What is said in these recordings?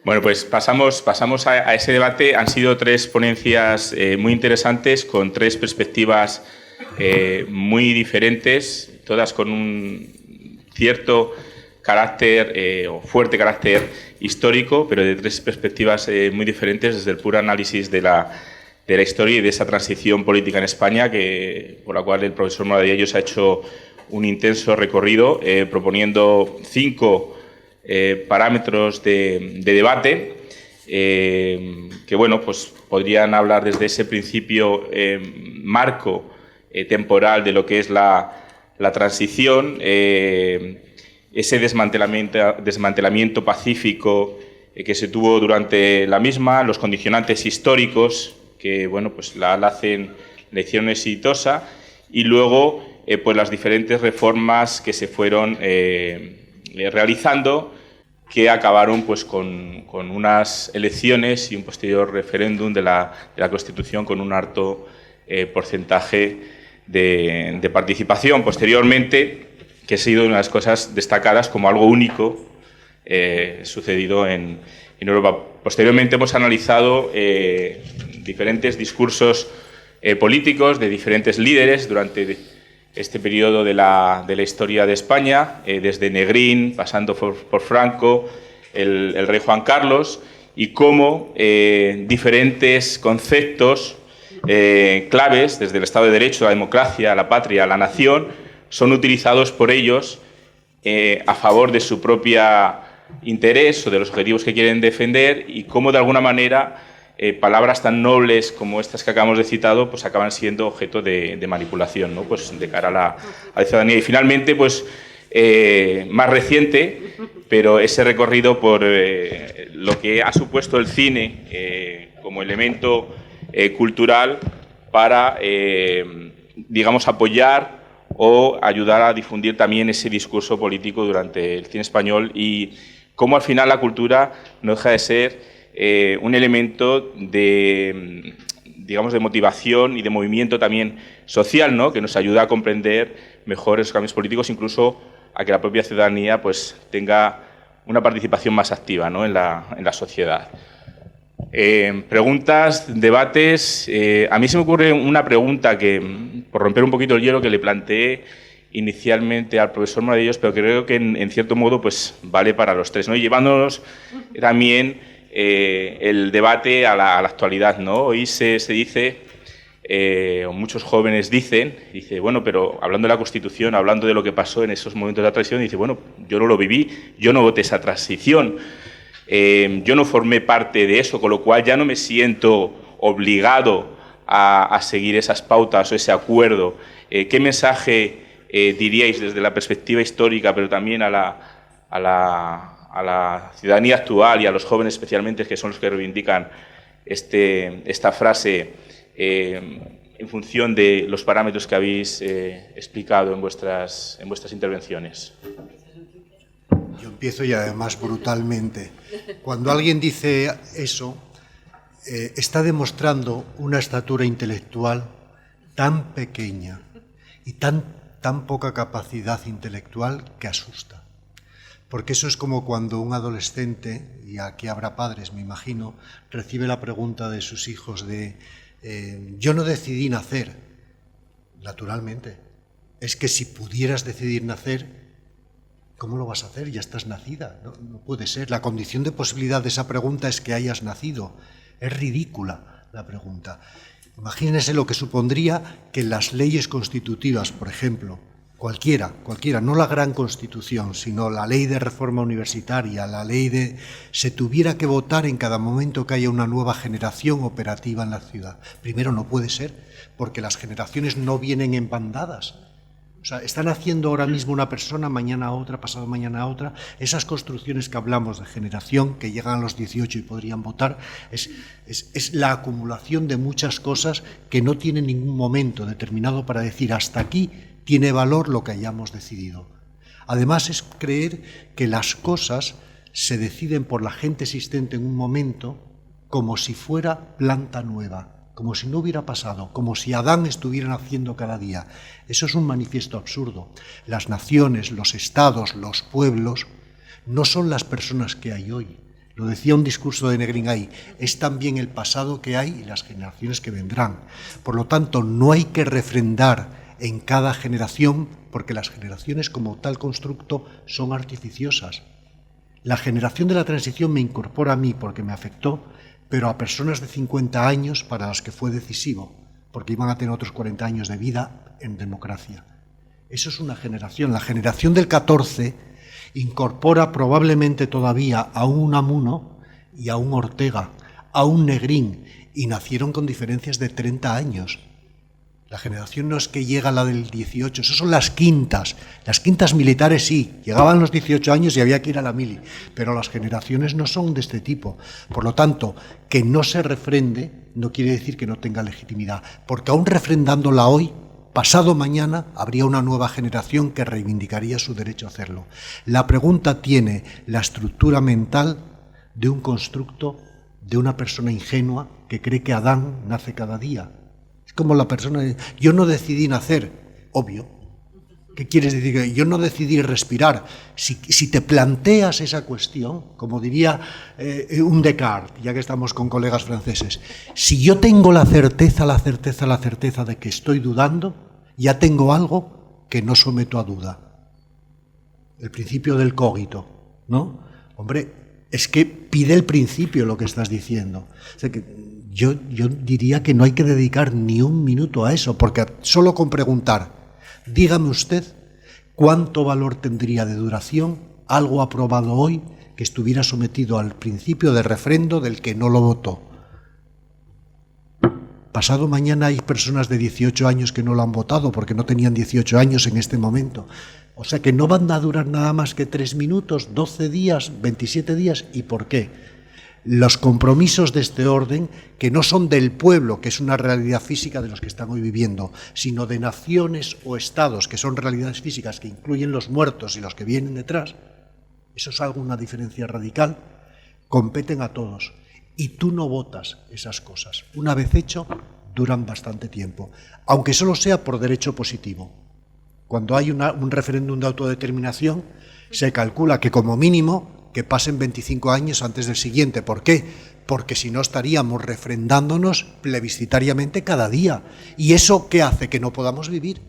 Bueno, pues pasamos a ese debate. Han sido tres ponencias muy interesantes, con tres perspectivas muy diferentes, todas con un cierto carácter o fuerte carácter histórico, pero de tres perspectivas muy diferentes, desde el puro análisis de la historia y de esa transición política en España, por la cual el profesor Moradillos ha hecho un intenso recorrido, proponiendo 5 parámetros de debate que, bueno, pues podrían hablar desde ese principio marco temporal de lo que es la transición, ese desmantelamiento pacífico que se tuvo durante la misma, los condicionantes históricos que, bueno, pues la hacen la hicieron exitosa, y luego pues las diferentes reformas que se fueron realizando, que acabaron pues con unas elecciones y un posterior referéndum de la Constitución con un alto porcentaje de participación. Posteriormente, que ha sido una de las cosas destacadas como algo único sucedido en Europa. Posteriormente hemos analizado diferentes discursos políticos de diferentes líderes durante este periodo de la historia de España, desde Negrín, pasando por Franco, el rey Juan Carlos, y cómo diferentes conceptos claves, desde el Estado de Derecho, la democracia, la patria, la nación, son utilizados por ellos a favor de su propio interés o de los objetivos que quieren defender, y cómo de alguna manera palabras tan nobles como estas que acabamos de citar pues acaban siendo objeto de manipulación, ¿no? Pues de cara a la ciudadanía. Y finalmente, pues más reciente, pero ese recorrido por lo que ha supuesto el cine como elemento cultural para, digamos, apoyar o ayudar a difundir también ese discurso político durante el cine español, y cómo al final la cultura no deja de ser un elemento de, digamos, de motivación y de movimiento también social, ¿no? Que nos ayuda a comprender mejor esos cambios políticos, incluso a que la propia ciudadanía pues tenga una participación más activa, ¿no? en la sociedad. Preguntas, debates. A mí se me ocurre una pregunta que, por romper un poquito el hielo, que le planteé inicialmente al profesor Moradillos, pero creo que en cierto modo pues vale para los tres, ¿no? Y llevándonos también el debate a la actualidad, ¿no? Hoy se dice, o muchos jóvenes dice, bueno, pero hablando de la Constitución, hablando de lo que pasó en esos momentos de la transición, dice, bueno, yo no lo viví, yo no voté esa transición, yo no formé parte de eso, con lo cual ya no me siento obligado a seguir esas pautas o ese acuerdo. ¿Qué mensaje diríais desde la perspectiva histórica, pero también a la ciudadanía actual y a los jóvenes especialmente, que son los que reivindican esta frase en función de los parámetros que habéis explicado en vuestras intervenciones? Yo empiezo, y además brutalmente. Cuando alguien dice eso, está demostrando una estatura intelectual tan pequeña y tan poca capacidad intelectual que asusta. Porque eso es como cuando un adolescente, y aquí habrá padres, me imagino, recibe la pregunta de sus hijos de yo no decidí nacer. Naturalmente. Es que si pudieras decidir nacer, ¿cómo lo vas a hacer? Ya estás nacida. No puede ser. La condición de posibilidad de esa pregunta es que hayas nacido. Es ridícula la pregunta. Imagínense lo que supondría que las leyes constitutivas, por ejemplo, cualquiera, no la gran Constitución, sino la ley de reforma universitaria, la ley se tuviera que votar en cada momento que haya una nueva generación operativa en la ciudad. Primero, no puede ser, porque las generaciones no vienen en bandadas. O sea, están haciendo ahora mismo una persona, mañana otra, pasado mañana otra. Esas construcciones que hablamos de generación, que llegan a los 18 y podrían votar, es la acumulación de muchas cosas que no tienen ningún momento determinado para decir hasta aquí tiene valor lo que hayamos decidido. Además, es creer que las cosas se deciden por la gente existente en un momento como si fuera planta nueva, como si no hubiera pasado, como si Adán estuviera naciendo cada día. Eso es un manifiesto absurdo. Las naciones, los estados, los pueblos, no son las personas que hay hoy. Lo decía un discurso de Negrín ahí, es también el pasado que hay y las generaciones que vendrán. Por lo tanto, no hay que refrendar en cada generación, porque las generaciones como tal constructo son artificiosas. La generación de la transición me incorpora a mí porque me afectó, pero a personas de 50 años para las que fue decisivo, porque iban a tener otros 40 años de vida en democracia. Eso es una generación. La generación del 14 incorpora probablemente todavía a un Unamuno y a un Ortega, a un Negrín, y nacieron con diferencias de 30 años. La generación no es que llega a la del 18, eso son las quintas militares sí, llegaban los 18 años y había que ir a la mili, pero las generaciones no son de este tipo. Por lo tanto, que no se refrende no quiere decir que no tenga legitimidad, porque aún refrendándola hoy, pasado mañana habría una nueva generación que reivindicaría su derecho a hacerlo. La pregunta tiene la estructura mental de un constructo, de una persona ingenua que cree que Adán nace cada día. Es como la persona, yo no decidí nacer, obvio. ¿Qué quieres decir? Que yo no decidí respirar. Si te planteas esa cuestión, como diría un Descartes, ya que estamos con colegas franceses, si yo tengo la certeza de que estoy dudando, ya tengo algo que no someto a duda. El principio del cogito, ¿no? Hombre, es que pide el principio lo que estás diciendo. O sea que yo diría que no hay que dedicar ni un minuto a eso, porque solo con preguntar, dígame usted cuánto valor tendría de duración algo aprobado hoy que estuviera sometido al principio de refrendo del que no lo votó. Pasado mañana hay personas de 18 años que no lo han votado porque no tenían 18 años en este momento. O sea que no van a durar nada más que 3 minutos, 12 días, 27 días. ¿Y por qué? Los compromisos de este orden, que no son del pueblo, que es una realidad física de los que están hoy viviendo, sino de naciones o estados, que son realidades físicas que incluyen los muertos y los que vienen detrás, eso es algo, una diferencia radical, competen a todos. Y tú no votas esas cosas. Una vez hecho, duran bastante tiempo, aunque solo sea por derecho positivo. Cuando hay un referéndum de autodeterminación, se calcula que como mínimo que pasen 25 años antes del siguiente. ¿Por qué? Porque si no estaríamos refrendándonos plebiscitariamente cada día. ¿Y eso qué hace? Que no podamos vivir.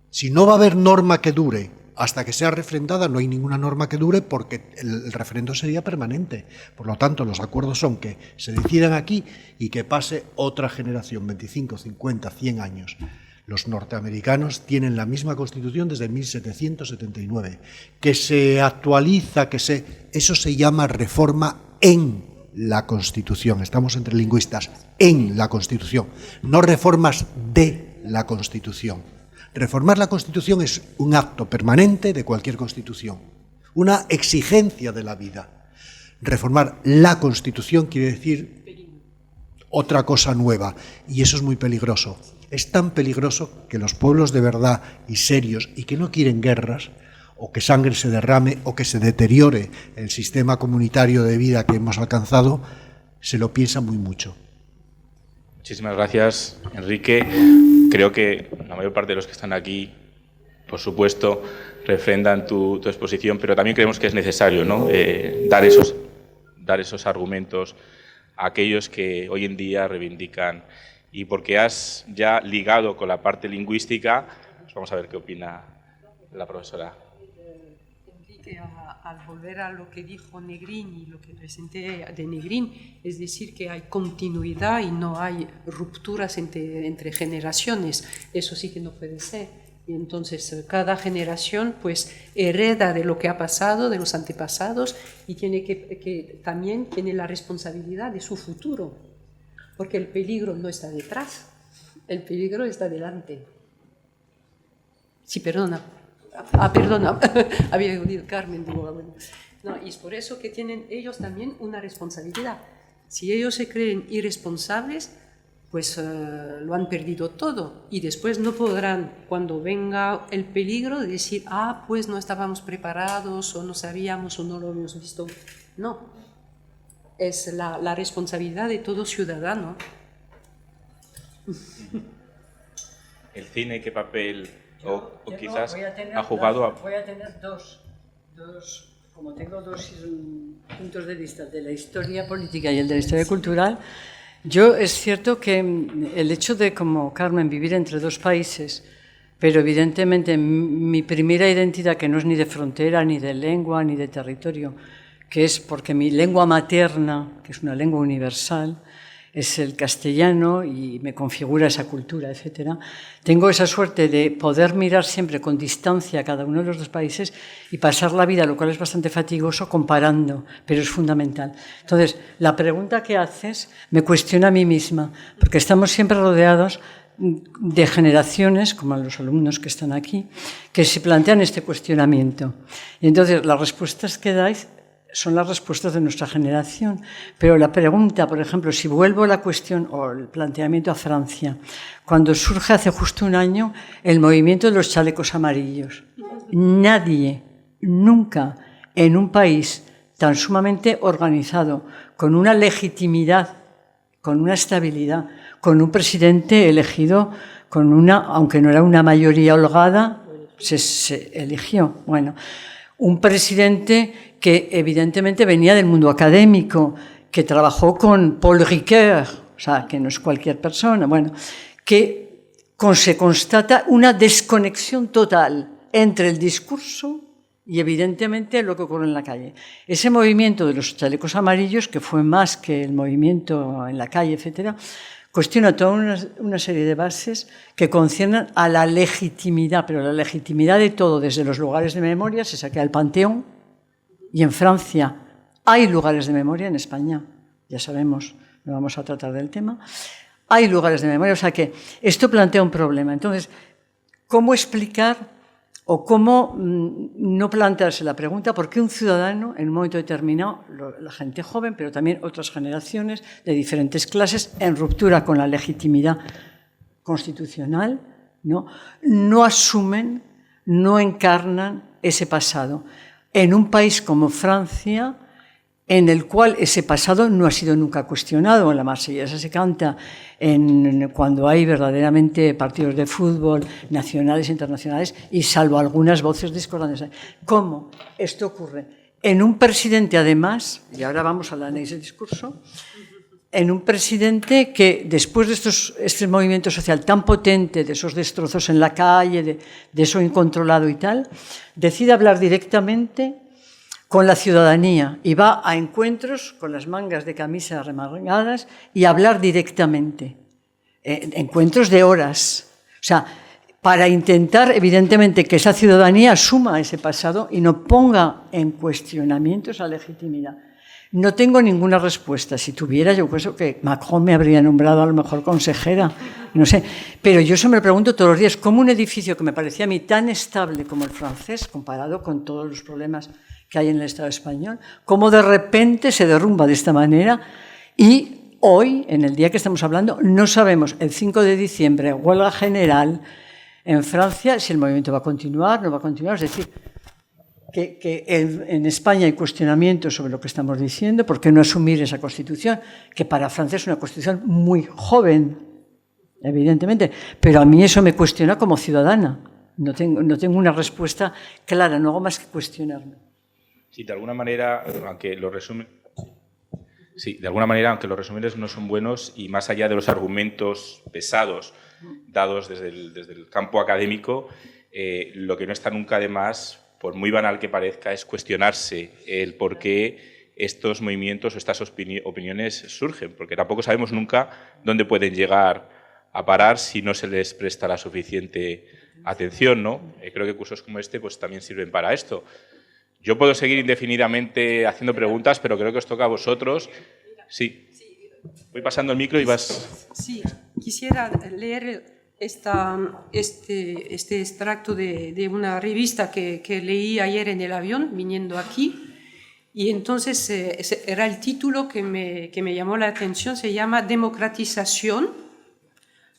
Si no va a haber norma que dure hasta que sea refrendada, no hay ninguna norma que dure porque el referendo sería permanente. Por lo tanto, los acuerdos son que se decidan aquí y que pase otra generación, 25, 50, 100 años. Los norteamericanos tienen la misma Constitución desde 1779, que se actualiza, eso se llama reforma en la Constitución. Estamos entre lingüistas, en la Constitución, no reformas de la Constitución. Reformar la Constitución es un acto permanente de cualquier Constitución, una exigencia de la vida. Reformar la Constitución quiere decir otra cosa nueva, y eso es muy peligroso. Es tan peligroso que los pueblos de verdad y serios y que no quieren guerras, o que sangre se derrame, o que se deteriore el sistema comunitario de vida que hemos alcanzado, se lo piensan muy mucho. Muchísimas gracias, Enrique. Creo que la mayor parte de los que están aquí, por supuesto, refrendan tu exposición, pero también creemos que es necesario, ¿no? dar esos argumentos a aquellos que hoy en día reivindican. Y porque has ya ligado con la parte lingüística, pues vamos a ver qué opina la profesora. Enrique, al volver a lo que dijo Negrín y lo que presenté de Negrín, es decir, que hay continuidad y no hay rupturas entre generaciones. Eso sí que no puede ser. Y entonces, cada generación pues hereda de lo que ha pasado, de los antepasados, y también tiene la responsabilidad de su futuro. Porque el peligro no está detrás, el peligro está delante. Sí, perdona. Perdona, había oído Carmen, digo, bueno. No, y es por eso que tienen ellos también una responsabilidad. Si ellos se creen irresponsables, pues lo han perdido todo. Y después no podrán, cuando venga el peligro, decir, pues no estábamos preparados, o no sabíamos, o no lo habíamos visto. No. Es la responsabilidad de todo ciudadano. ¿El cine qué papel o quizás ha jugado? Voy a tener dos como tengo dos puntos de vista, de la historia política y el de la historia cultural, yo es cierto que el hecho de, como Carmen, vivir entre dos países, pero evidentemente mi primera identidad, que no es ni de frontera, ni de lengua, ni de territorio, que es porque mi lengua materna, que es una lengua universal, es el castellano y me configura esa cultura, etcétera. Tengo esa suerte de poder mirar siempre con distancia a cada uno de los dos países y pasar la vida, lo cual es bastante fatigoso, comparando, pero es fundamental. Entonces, la pregunta que haces me cuestiona a mí misma, porque estamos siempre rodeados de generaciones, como los alumnos que están aquí, que se plantean este cuestionamiento. Y entonces, las respuestas que dais son las respuestas de nuestra generación. Pero la pregunta, por ejemplo, si vuelvo a la cuestión o el planteamiento a Francia, cuando surge hace justo un año el movimiento de los chalecos amarillos, nadie, nunca, en un país tan sumamente organizado, con una legitimidad, con una estabilidad, con un presidente elegido, con una, aunque no era una mayoría holgada, se eligió. Bueno, un presidente que evidentemente venía del mundo académico, que trabajó con Paul Ricoeur, o sea, que no es cualquier persona, bueno, que se constata una desconexión total entre el discurso y evidentemente lo que ocurre en la calle. Ese movimiento de los chalecos amarillos, que fue más que el movimiento en la calle, etcétera, cuestiona toda una serie de bases que conciernen a la legitimidad, pero la legitimidad de todo, desde los lugares de memoria, se saquea el Panteón, y en Francia hay lugares de memoria, en España, ya sabemos, no vamos a tratar del tema, hay lugares de memoria, o sea que esto plantea un problema. Entonces, ¿cómo explicar o cómo no plantearse la pregunta por qué un ciudadano, en un momento determinado, la gente joven, pero también otras generaciones de diferentes clases, en ruptura con la legitimidad constitucional, no asumen, no encarnan ese pasado? En un país como Francia, en el cual ese pasado no ha sido nunca cuestionado. En la Marsellesa se canta cuando hay verdaderamente partidos de fútbol nacionales e internacionales, y salvo algunas voces discordantes. ¿Cómo esto ocurre? En un presidente, además, y ahora vamos al análisis del discurso, en un presidente que después de este movimiento social tan potente, de esos destrozos en la calle, de eso incontrolado y tal, decide hablar directamente con la ciudadanía y va a encuentros con las mangas de camisa remangadas y hablar directamente. Encuentros de horas. O sea, para intentar, evidentemente, que esa ciudadanía asuma ese pasado y no ponga en cuestionamiento esa legitimidad. No tengo ninguna respuesta. Si tuviera, yo creo que Macron me habría nombrado a lo mejor consejera, no sé. Pero yo eso me lo pregunto todos los días. ¿Cómo un edificio que me parecía a mí tan estable como el francés, comparado con todos los problemas que hay en el Estado español, cómo de repente se derrumba de esta manera? Y hoy, en el día que estamos hablando, no sabemos, el 5 de diciembre, huelga general en Francia, si el movimiento va a continuar, no va a continuar. Es decir, que en España hay cuestionamientos sobre lo que estamos diciendo. ¿Por qué no asumir esa Constitución? Que para Francia es una Constitución muy joven, evidentemente, pero a mí eso me cuestiona como ciudadana. No tengo una respuesta clara, no hago más que cuestionarme. Sí, de alguna manera, aunque los resúmenes no son buenos, y más allá de los argumentos pesados dados desde el campo académico, lo que no está nunca de más, por muy banal que parezca, es cuestionarse el por qué estos movimientos o estas opiniones surgen, porque tampoco sabemos nunca dónde pueden llegar a parar si no se les presta la suficiente atención, ¿no? Creo que cursos como este pues también sirven para esto. Yo puedo seguir indefinidamente haciendo preguntas, pero creo que os toca a vosotros. Sí. Voy pasando el micro y vas... Sí, quisiera leer este extracto de una revista que leí ayer en el avión, viniendo aquí, y entonces era el título que me llamó la atención, se llama Democratización,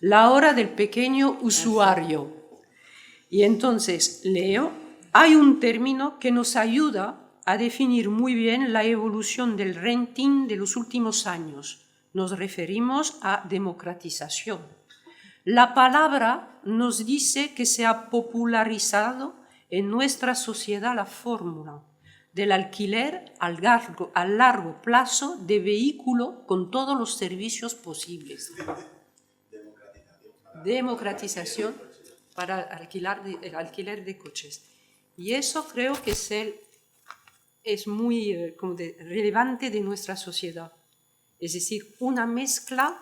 la hora del pequeño usuario. Y entonces leo, hay un término que nos ayuda a definir muy bien la evolución del renting de los últimos años. Nos referimos a democratización. La palabra nos dice que se ha popularizado en nuestra sociedad la fórmula. del alquiler a largo plazo de vehículo con todos los servicios posibles. Democratización para el alquiler de coches. Y eso creo que es muy relevante de nuestra sociedad. Es decir, una mezcla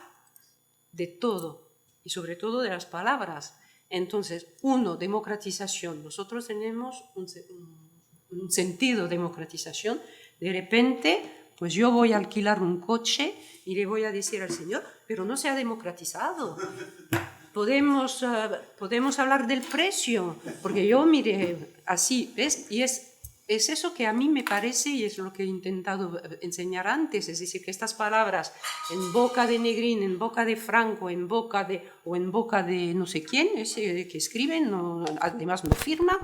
de todo y sobre todo de las palabras. Entonces, democratización. Nosotros tenemos un sentido de democratización. De repente, pues yo voy a alquilar un coche y le voy a decir al señor, pero no se ha democratizado. Podemos hablar del precio, porque yo mire así, ¿ves? Y es eso que a mí me parece, y es lo que he intentado enseñar antes, es decir, que estas palabras en boca de Negrín, en boca de Franco, o en boca de no sé quién, ese que escriben, además no firma,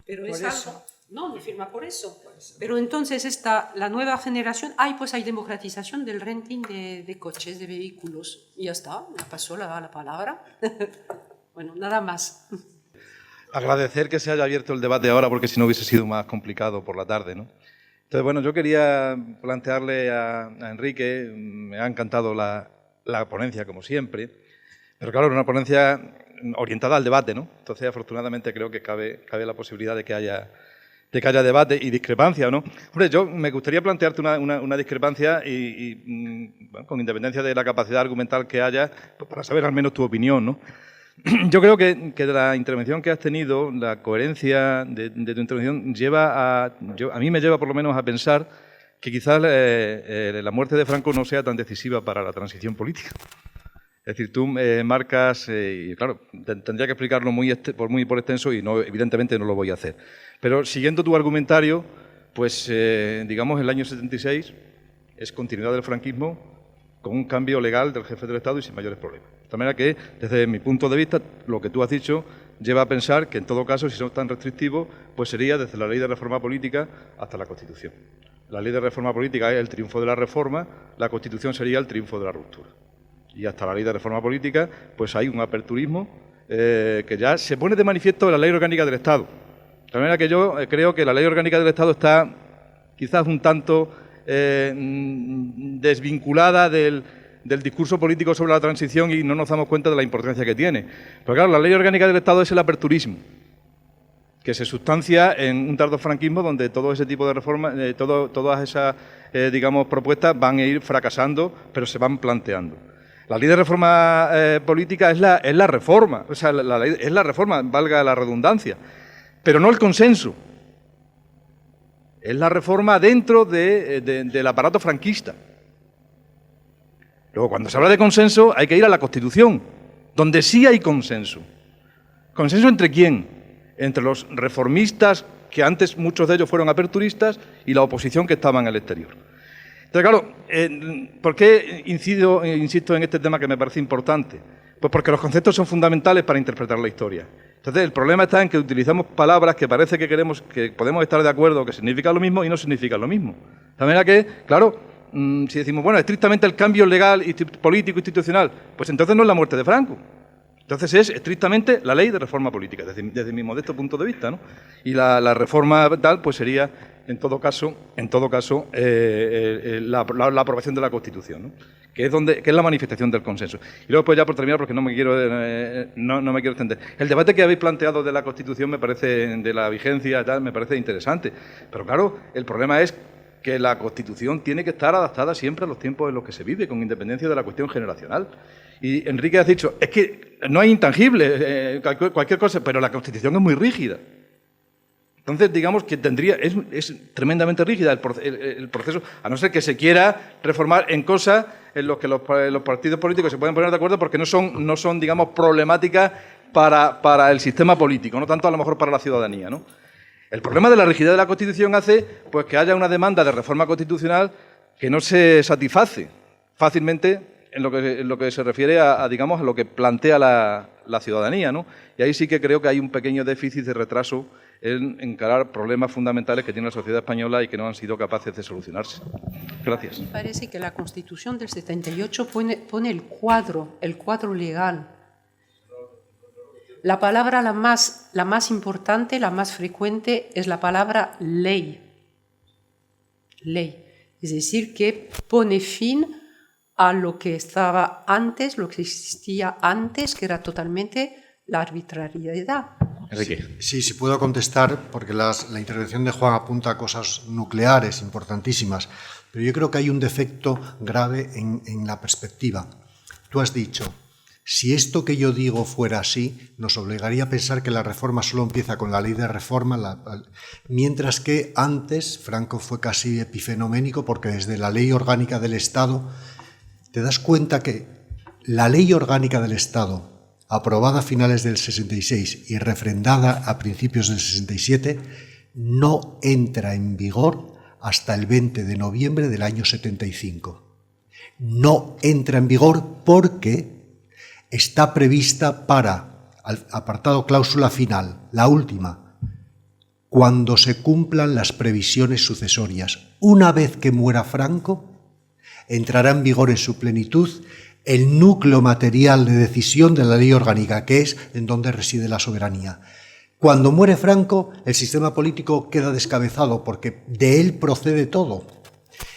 pero es algo... No firma por eso. Pero entonces la nueva generación, pues hay democratización del renting de coches, de vehículos. Y ya está, me pasó la palabra. Bueno, nada más. Agradecer que se haya abierto el debate ahora, porque si no hubiese sido más complicado por la tarde, ¿no? Entonces, bueno, yo quería plantearle a Enrique, me ha encantado la ponencia, como siempre, pero claro, una ponencia orientada al debate, ¿no? Entonces, afortunadamente, creo que cabe la posibilidad de que haya debate y discrepancia, ¿no? Hombre, yo me gustaría plantearte una discrepancia bueno, con independencia de la capacidad argumental que haya, pues para saber al menos tu opinión, ¿no? Yo creo que de la intervención que has tenido, la coherencia de tu intervención a mí me lleva por lo menos a pensar que quizás la muerte de Franco no sea tan decisiva para la transición política. Es decir, tú marcas, y claro, tendría que explicarlo muy por extenso y evidentemente no lo voy a hacer. Pero siguiendo tu argumentario, pues digamos el año 76 es continuidad del franquismo con un cambio legal del jefe del Estado y sin mayores problemas. De tal manera que, desde mi punto de vista, lo que tú has dicho lleva a pensar que, en todo caso, si son tan restrictivos, pues sería desde la ley de reforma política hasta la Constitución. La ley de reforma política es el triunfo de la reforma, la Constitución sería el triunfo de la ruptura. Y hasta la ley de reforma política, pues hay un aperturismo que ya se pone de manifiesto en la ley orgánica del Estado. De tal manera que yo creo que la ley orgánica del Estado está quizás un tanto desvinculada del discurso político sobre la transición y no nos damos cuenta de la importancia que tiene. Pero claro, la ley orgánica del Estado es el aperturismo, que se sustancia en un tardofranquismo donde todo ese tipo de reformas, todas esas digamos, propuestas van a ir fracasando, pero se van planteando. La ley de reforma política es la reforma, o sea, la ley es la reforma, valga la redundancia, pero no el consenso. Es la reforma dentro del aparato franquista. Luego, cuando se habla de consenso, hay que ir a la Constitución, donde sí hay consenso. ¿Consenso entre quién? Entre los reformistas, que antes muchos de ellos fueron aperturistas, y la oposición que estaba en el exterior. Entonces, claro, ¿por qué insisto en este tema que me parece importante? Pues porque los conceptos son fundamentales para interpretar la historia. Entonces, el problema está en que utilizamos palabras que parece que podemos estar de acuerdo, que significan lo mismo y no significan lo mismo. De manera que, claro, si decimos, bueno, estrictamente el cambio legal, político, institucional, pues entonces no es la muerte de Franco. Entonces es estrictamente la ley de reforma política, desde mi modesto punto de vista, ¿no? Y la reforma tal, pues sería, en todo caso, la aprobación de la Constitución, ¿no? Que es la manifestación del consenso. Y luego, pues ya por terminar, porque no me quiero extender. El debate que habéis planteado de la Constitución me parece, de la vigencia, tal, me parece interesante. Pero claro, el problema es que la Constitución tiene que estar adaptada siempre a los tiempos en los que se vive, con independencia de la cuestión generacional. Y Enrique ha dicho, es que no hay intangible, cualquier cosa, pero la Constitución es muy rígida. Entonces, digamos que es tremendamente rígida el proceso, a no ser que se quiera reformar en cosas en las que los partidos políticos se pueden poner de acuerdo porque no son digamos, problemáticas para el sistema político, no tanto a lo mejor para la ciudadanía, ¿no? El problema de la rigidez de la Constitución hace pues, que haya una demanda de reforma constitucional que no se satisface fácilmente en lo que se refiere digamos, a lo que plantea la ciudadanía, ¿no? Y ahí sí que creo que hay un pequeño déficit de retraso en encarar problemas fundamentales que tiene la sociedad española y que no han sido capaces de solucionarse. Gracias. Me parece que la Constitución del 78 pone el cuadro legal. La palabra la más importante, la más frecuente, es la palabra ley. Ley. Es decir, que pone fin a lo que estaba antes, lo que existía antes, que era totalmente la arbitrariedad. Enrique. Sí, puedo contestar, porque la intervención de Juan apunta a cosas nucleares importantísimas, pero yo creo que hay un defecto grave en la perspectiva. Tú has dicho, si esto que yo digo fuera así, nos obligaría a pensar que la reforma solo empieza con la ley de reforma, mientras que antes Franco fue casi epifenoménico, porque desde la ley orgánica del Estado, te das cuenta que la ley orgánica del Estado, aprobada a finales del 66 y refrendada a principios del 67, no entra en vigor hasta el 20 de noviembre del año 75. No entra en vigor porque está prevista para, al apartado cláusula final, la última, cuando se cumplan las previsiones sucesorias. Una vez que muera Franco, entrará en vigor en su plenitud el núcleo material de decisión de la ley orgánica, que es en donde reside la soberanía. Cuando muere Franco, el sistema político queda descabezado porque de él procede todo.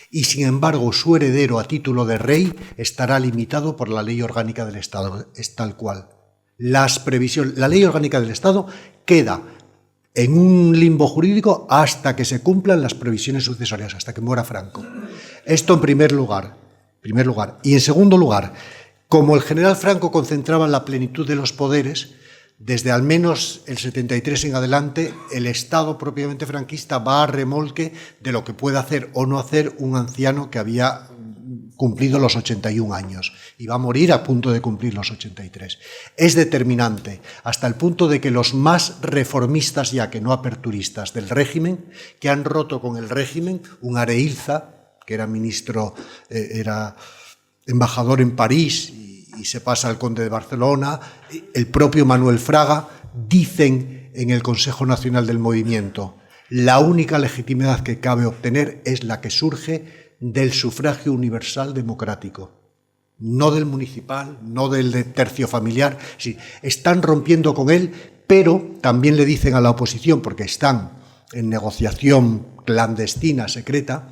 Y sin embargo, su heredero a título de rey estará limitado por la ley orgánica del Estado. Es tal cual. La ley orgánica del Estado queda en un limbo jurídico hasta que se cumplan las previsiones sucesorias, hasta que muera Franco. Esto en primer lugar. Y en segundo lugar, como el general Franco concentraba la plenitud de los poderes, desde al menos el 73 en adelante, el Estado propiamente franquista va a remolque de lo que puede hacer o no hacer un anciano que había cumplido los 81 años y va a morir a punto de cumplir los 83. Es determinante, hasta el punto de que los más reformistas, ya que no aperturistas, del régimen, que han roto con el régimen, un Areilza, que era ministro, era embajador en París y se pasa al conde de Barcelona, el propio Manuel Fraga, dicen en el Consejo Nacional del Movimiento, la única legitimidad que cabe obtener es la que surge del sufragio universal democrático, no del municipal, no del de tercio familiar. Sí, están rompiendo con él, pero también le dicen a la oposición, porque están en negociación clandestina, secreta,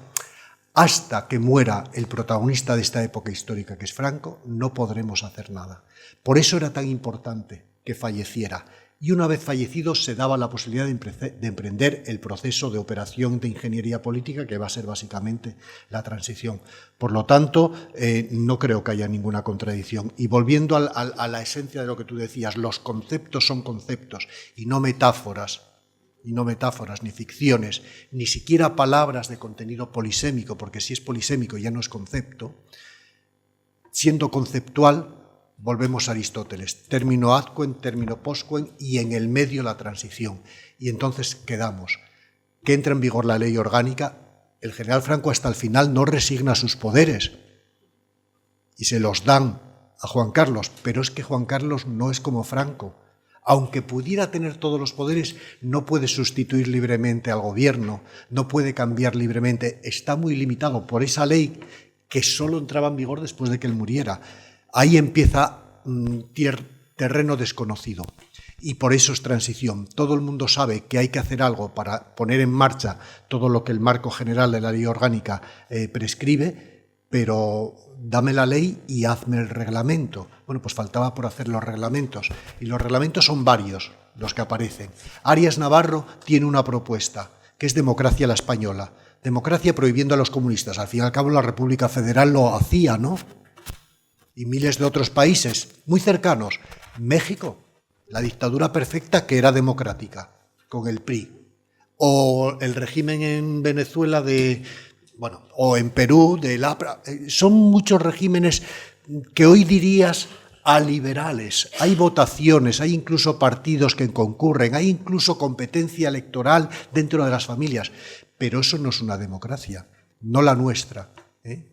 hasta que muera el protagonista de esta época histórica, que es Franco, no podremos hacer nada. Por eso era tan importante que falleciera. Y una vez fallecido se daba la posibilidad de emprender el proceso de operación de ingeniería política, que va a ser básicamente la transición. Por lo tanto, no creo que haya ninguna contradicción. Y volviendo a la esencia de lo que tú decías, los conceptos son conceptos y no metáforas, ni ficciones, ni siquiera palabras de contenido polisémico, porque si es polisémico ya no es concepto. Siendo conceptual, volvemos a Aristóteles, término adquem, término postquem y en el medio la transición. Y entonces quedamos que entra en vigor la ley orgánica, el general Franco hasta el final no resigna sus poderes y se los dan a Juan Carlos, pero es que Juan Carlos no es como Franco. Aunque pudiera tener todos los poderes, no puede sustituir libremente al gobierno, no puede cambiar libremente, está muy limitado por esa ley que solo entraba en vigor después de que él muriera. Ahí empieza terreno desconocido y por eso es transición. Todo el mundo sabe que hay que hacer algo para poner en marcha todo lo que el marco general de la ley orgánica prescribe, pero dame la ley y hazme el reglamento. Bueno, pues faltaba por hacer los reglamentos y los reglamentos son varios los que aparecen. Arias Navarro tiene una propuesta que es democracia a la española, democracia prohibiendo a los comunistas. Al fin y al cabo la República Federal lo hacía, ¿no? Y miles de otros países muy cercanos. México, la dictadura perfecta que era democrática, con el PRI. O el régimen en Venezuela o en Perú, del APRA. Son muchos regímenes que hoy dirías aliberales. Hay votaciones, hay incluso partidos que concurren, hay incluso competencia electoral dentro de las familias. Pero eso no es una democracia, no la nuestra, ¿eh?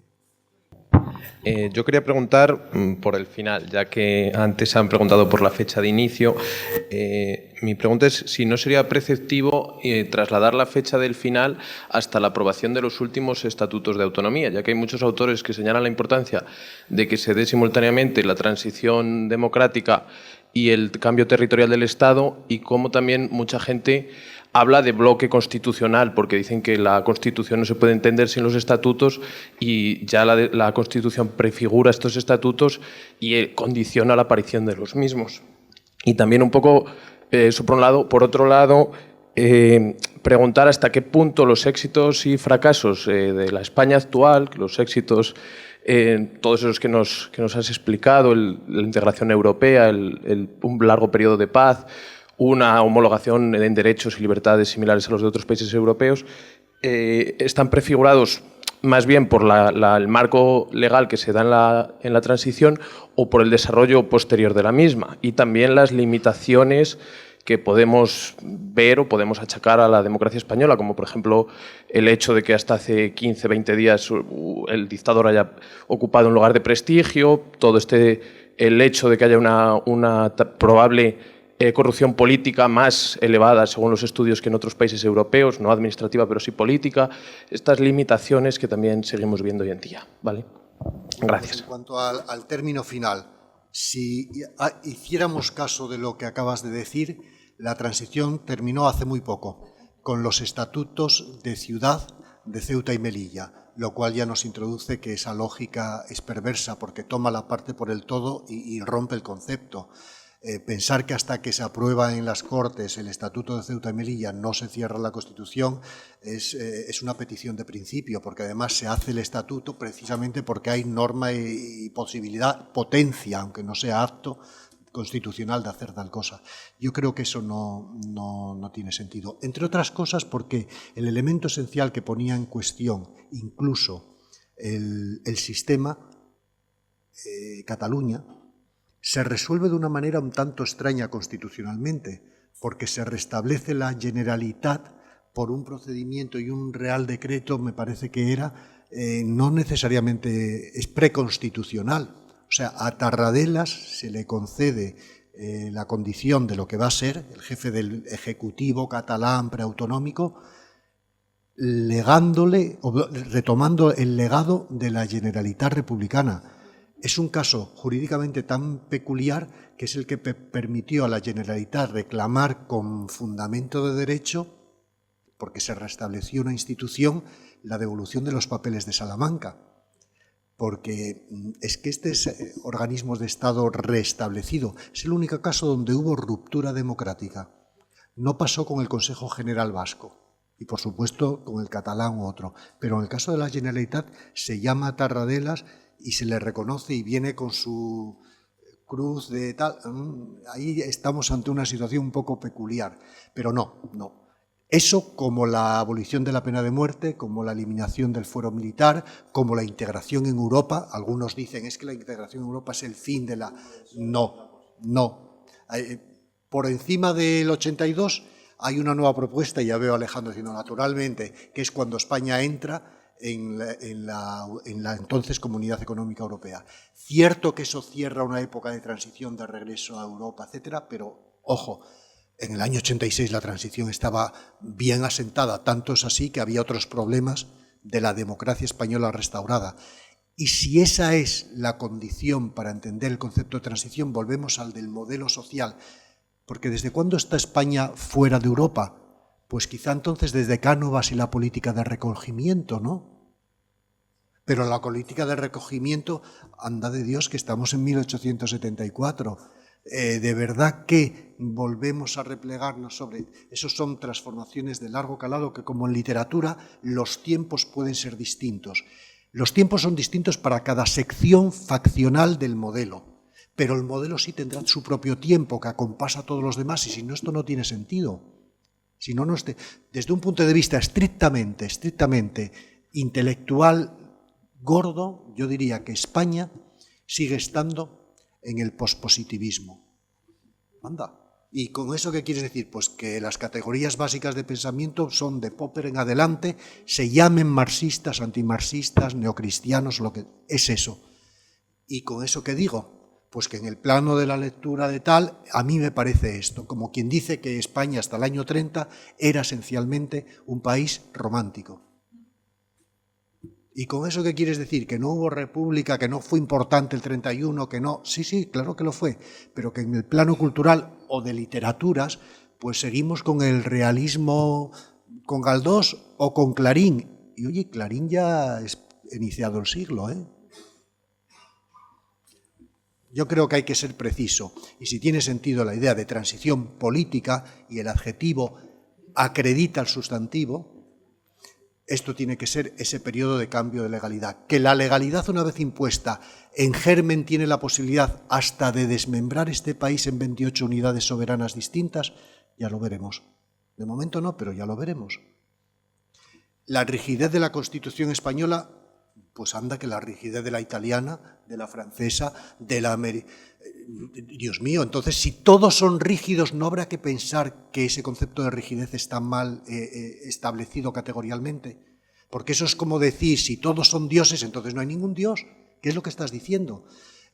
Yo quería preguntar por el final, ya que antes han preguntado por la fecha de inicio. Mi pregunta es si no sería preceptivo trasladar la fecha del final hasta la aprobación de los últimos estatutos de autonomía, ya que hay muchos autores que señalan la importancia de que se dé simultáneamente la transición democrática y el cambio territorial del Estado, y cómo también mucha gente habla de bloque constitucional, porque dicen que la Constitución no se puede entender sin los estatutos, y ya la Constitución prefigura estos estatutos y condiciona la aparición de los mismos. Y también un poco, eso por un lado. Por otro lado, preguntar hasta qué punto los éxitos y fracasos de la España actual, los éxitos, todos esos que nos has explicado, la integración europea, un largo periodo de paz, una homologación en derechos y libertades similares a los de otros países europeos, están prefigurados más bien por el marco legal que se da en la transición o por el desarrollo posterior de la misma, y también las limitaciones que podemos ver o podemos achacar a la democracia española, como por ejemplo el hecho de que hasta hace 15, 20 días el dictador haya ocupado un lugar de prestigio, el hecho de que haya una probable corrupción política más elevada, según los estudios, que en otros países europeos, no administrativa, pero sí política, estas limitaciones que también seguimos viendo hoy en día. ¿Vale? Gracias. En cuanto al término final, si hiciéramos caso de lo que acabas de decir, la transición terminó hace muy poco, con los estatutos de ciudad de Ceuta y Melilla, lo cual ya nos introduce que esa lógica es perversa, porque toma la parte por el todo y rompe el concepto. Pensar que hasta que se aprueba en las Cortes el Estatuto de Ceuta y Melilla no se cierra la Constitución es una petición de principio, porque además se hace el Estatuto precisamente porque hay norma y posibilidad, potencia, aunque no sea acto constitucional, de hacer tal cosa. Yo creo que eso no tiene sentido. Entre otras cosas porque el elemento esencial que ponía en cuestión incluso el sistema, Cataluña, se resuelve de una manera un tanto extraña constitucionalmente, porque se restablece la Generalitat por un procedimiento y un Real Decreto, me parece que era, no necesariamente es preconstitucional. O sea, a Tarradellas se le concede la condición de lo que va a ser el jefe del Ejecutivo catalán preautonómico, retomando el legado de la Generalitat republicana. Es un caso jurídicamente tan peculiar que es el que permitió a la Generalitat reclamar con fundamento de derecho, porque se restableció una institución, la devolución de los papeles de Salamanca. Porque es que este organismo de Estado restablecido es el único caso donde hubo ruptura democrática. No pasó con el Consejo General Vasco y, por supuesto, con el catalán u otro. Pero en el caso de la Generalitat se llama Tarradellas y se le reconoce y viene con su cruz de tal. Ahí estamos ante una situación un poco peculiar, pero no. Eso, como la abolición de la pena de muerte, como la eliminación del fuero militar, como la integración en Europa. Algunos dicen, es que la integración en Europa es el fin de la... No. Por encima del 82 hay una nueva propuesta, y ya veo a Alejandro diciendo naturalmente, que es cuando España entra en la entonces Comunidad Económica Europea. Cierto que eso cierra una época de transición, de regreso a Europa, etcétera, pero, ojo, en el año 86 la transición estaba bien asentada, tanto es así que había otros problemas de la democracia española restaurada. Y si esa es la condición para entender el concepto de transición, volvemos al del modelo social, porque ¿desde cuándo está España fuera de Europa? Pues quizá entonces desde Cánovas y la política de recogimiento, ¿no? Pero la política de recogimiento, anda de Dios que estamos en 1874. De verdad que volvemos a replegarnos sobre... Esos son transformaciones de largo calado que, como en literatura, los tiempos pueden ser distintos. Los tiempos son distintos para cada sección faccional del modelo, pero el modelo sí tendrá su propio tiempo que acompasa a todos los demás, y si no, esto no tiene sentido. Si no, desde un punto de vista estrictamente intelectual gordo, yo diría que España sigue estando en el pospositivismo. Anda. ¿Y con eso qué quieres decir? Pues que las categorías básicas de pensamiento son de Popper en adelante, se llamen marxistas, antimarxistas, neocristianos, lo que es eso. ¿Y con eso qué digo? Pues que en el plano de la lectura de tal, a mí me parece esto, como quien dice que España hasta el año 30 era esencialmente un país romántico. ¿Y con eso qué quieres decir? ¿Que no hubo república, que no fue importante el 31, que no? Sí, sí, claro que lo fue, pero que en el plano cultural o de literaturas, pues seguimos con el realismo, con Galdós o con Clarín. Y oye, Clarín ya es iniciado el siglo, ¿eh? Yo creo que hay que ser preciso, y si tiene sentido la idea de transición política y el adjetivo acredita el sustantivo, esto tiene que ser ese periodo de cambio de legalidad. Que la legalidad, una vez impuesta, en germen tiene la posibilidad hasta de desmembrar este país en 28 unidades soberanas distintas, ya lo veremos. De momento no, pero ya lo veremos. La rigidez de la Constitución española, pues anda que la rigidez de la italiana, de la francesa, de la Dios mío, entonces si todos son rígidos, ¿no habrá que pensar que ese concepto de rigidez está mal establecido categorialmente? Porque eso es como decir, si todos son dioses, entonces no hay ningún dios. ¿Qué es lo que estás diciendo?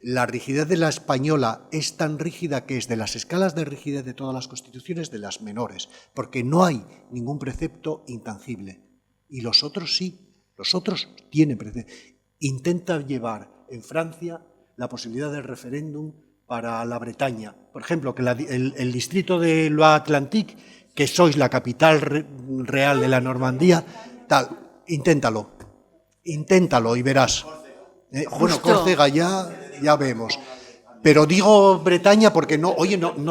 La rigidez de la española es tan rígida que es de las escalas de rigidez de todas las constituciones de las menores, porque no hay ningún precepto intangible. Y los otros sí, los otros tienen precepto. Intenta llevar en Francia la posibilidad del referéndum para la Bretaña. Por ejemplo, que el distrito de Loire-Atlantique, que sois la capital real de la Normandía, tal, inténtalo y verás. Bueno, Córcega ya vemos. Pero digo Bretaña porque no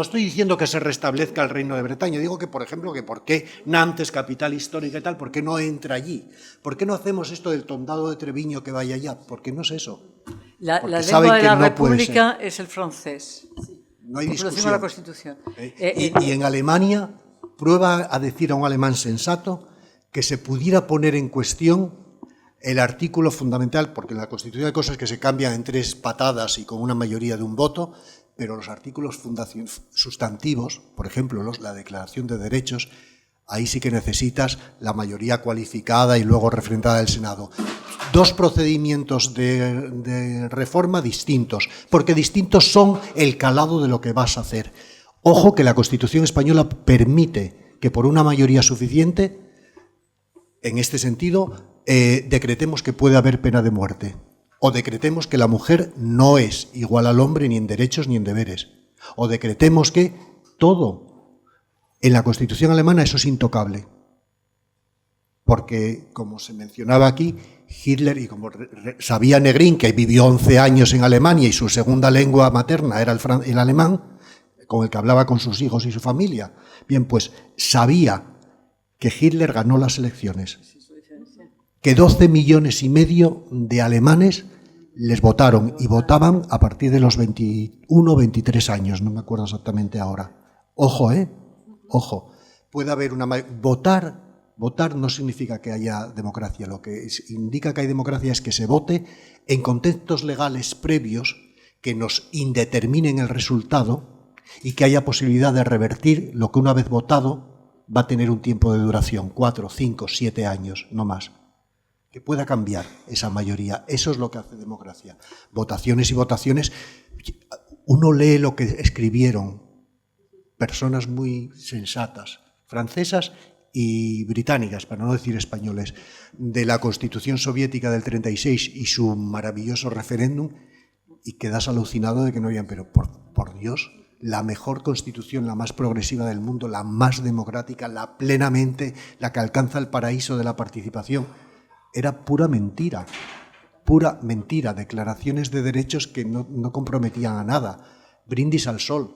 estoy diciendo que se restablezca el reino de Bretaña, digo que, por ejemplo, que por qué Nantes, capital histórica y tal, ¿por qué no entra allí? ¿Por qué no hacemos esto del Condado de Treviño que vaya allá? ¿Por qué no es eso? La lengua de la República es el francés. No hay discusión. discusión. La Constitución. Y en Alemania, prueba a decir a un alemán sensato que se pudiera poner en cuestión el artículo fundamental, porque en la Constitución hay cosas que se cambian en 3 patadas y con una mayoría de un voto, pero los artículos sustantivos, por ejemplo, la Declaración de Derechos, ahí sí que necesitas la mayoría cualificada y luego refrendada del Senado. 2 procedimientos de reforma distintos, porque distintos son el calado de lo que vas a hacer. Ojo que la Constitución española permite que por una mayoría suficiente, en este sentido, decretemos que puede haber pena de muerte, o decretemos que la mujer no es igual al hombre ni en derechos ni en deberes, o decretemos que todo. En la Constitución alemana eso es intocable, porque, como se mencionaba aquí, Hitler, y como sabía Negrín, que vivió 11 años en Alemania y su segunda lengua materna era el alemán, con el que hablaba con sus hijos y su familia, bien, pues sabía que Hitler ganó las elecciones, que 12,5 millones de alemanes les votaron, y votaban a partir de los 21 o 23 años, no me acuerdo exactamente ahora. Ojo, ojo, puede haber una... Votar no significa que haya democracia, lo que indica que hay democracia es que se vote en contextos legales previos que nos indeterminen el resultado y que haya posibilidad de revertir lo que una vez votado va a tener un tiempo de duración, 4, 5, 7 años, no más. Que pueda cambiar esa mayoría, eso es lo que hace democracia. Votaciones y votaciones, uno lee lo que escribieron personas muy sensatas, francesas y británicas, para no decir españoles, de la Constitución soviética del 36 y su maravilloso referéndum, y quedas alucinado de que no habían, pero por Dios, la mejor Constitución, la más progresiva del mundo, la más democrática, la que alcanza el paraíso de la participación, era pura mentira, declaraciones de derechos que no comprometían a nada, brindis al sol.